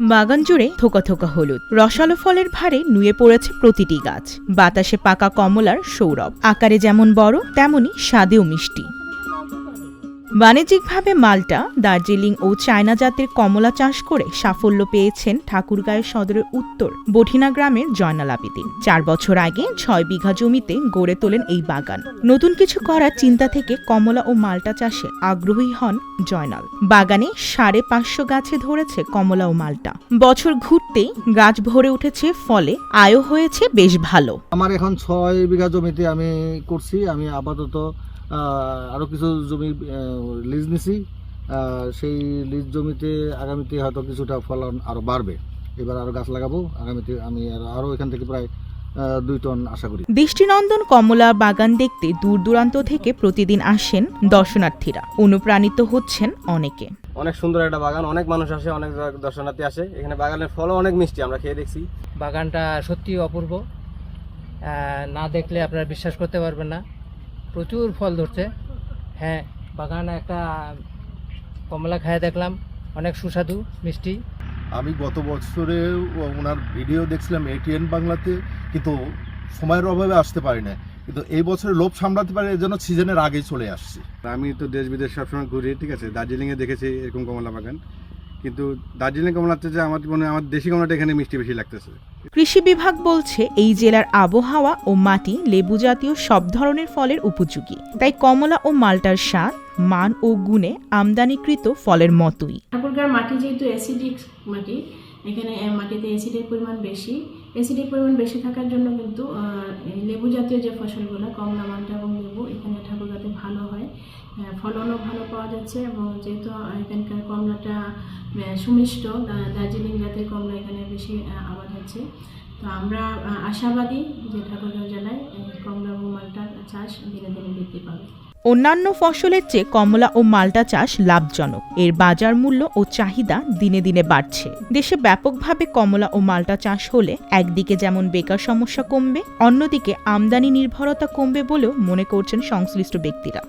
বাগান জুড়ে থোকা থোকা হলুদ, রসালো ফলের ভারে নুয়ে পড়েছে প্রতিটি গাছ। বাতাসে পাকা কমলার সৌরভ, আকারে যেমন বড় তেমনি স্বাদেও মিষ্টি। বাণিজ্যিকভাবে মাল্টা, দার্জিলিং ও চায়না জাতের কমলা চাষ করে সাফল্য পেয়েছেন ঠাকুরগাঁও সদরের উত্তর বঠিনা গ্রামের জয়নাল আবেদিন। 4 বছর আগে 6 বিঘা জমিতে গড়ে তোলেন এই বাগান। নতুন কিছু করার চিন্তা থেকে কমলা ও মাল্টা চাষে আগ্রহী হন জয়নাল। বাগানে 550 গাছে ধরেছে কমলা ও মাল্টা। বছর ঘুরতেই গাছ ভরে উঠেছে ফলে, আয়ও হয়েছে বেশ ভালো। আমার এখন 6 বিঘা জমিতে আমি করছি। আমি আপাতত আরও কিছু জমি লিজ নিছি। সেই লিজ জমিতে আগামীতে হয়তো কিছুটা ফলন আরও বাড়বে। এবার আরও গাছ লাগাবো। আগামীতে আমি আরও এখান থেকে প্রায় 2 টন আশা করি। দৃষ্টিনন্দন কমলা বাগান দেখতে দূর দূরান্ত থেকে প্রতিদিন আসেন দর্শনার্থীরা। অনুপ্রাণিত হচ্ছেন অনেকে। অনেক সুন্দর একটা বাগান, অনেক মানুষ আসে, অনেক দর্শনার্থী আসে। এখানে বাগানের ফলও অনেক মিষ্টি, আমরা খেয়ে দেখছি। বাগানটা সত্যি অপূর্ব, না দেখলে আপনারা বিশ্বাস করতে পারবেন না। প্রচুর ফল ধরছে। হ্যাঁ, বাগানে একটা কমলা খায় দেখলাম, অনেক সুস্বাদু মিষ্টি। আমি গত বছরে ওনার ভিডিও দেখছিলাম ATN বাংলাতে, কিন্তু সময়ের অভাবে আসতে পারি না। কিন্তু এই বছরে লোভ সামলাতে পারে, এর জন্য সিজনের আগেই চলে আসছি। আমি তো দেশ বিদেশ সবসময় ঘুরি, ঠিক আছে। দার্জিলিংয়ে দেখেছি এরকম কমলা বাগান, কিন্তু দার্জিলিং কমলাতে যে আমার মনে হয় আমার দেশি কমলাটা এখানে মিষ্টি বেশি লাগতেছে। কৃষি বিভাগ বলছে এই জেলার আবহাওয়া ও মাটি লেবু জাতীয় সব ধরনের ফলের উপযোগী, তাই কমলা ও মাল্টার স্বাদ, মান ও গুণে আমদানিকৃত ফলের মতোই। ঠাকুরগাঁওর মাটি যেহেতু অ্যাসিডিক মাটি, এখানে মাটিতে অ্যাসিডের পরিমাণ বেশি। অ্যাসিডের পরিমাণ বেশি থাকার জন্য কিন্তু লেবু জাতীয় যে ফসলগুলো, কমলা, মাল্টা এবং লেবু, এখানে ঠাকুরগাঁওতে ভালো হয়। ফলনও ভালো পাওয়া যাচ্ছে এবং যেহেতু এখানকার কমলাটা সুমিষ্ট, দার্জিলিং জাতের কমলা এখানে বেশি আবাদ হচ্ছে। তো আমরা আশাবাদী যে ঠাকুরগাঁও জেলায় কমলা এবং মাল্টার চাষ দিনে দিনে বৃদ্ধি পাবে। অন্যান্য ফসলের চেয়ে কমলা ও মাল্টা চাষ লাভজনক। এর বাজার মূল্য ও চাহিদা দিনে দিনে বাড়ছে। দেশে ব্যাপকভাবে কমলা ও মাল্টা চাষ হলে একদিকে যেমন বেকার সমস্যা কমবে, অন্যদিকে আমদানি নির্ভরতা কমবে বলেও মনে করছেন সংশ্লিষ্ট ব্যক্তিরা।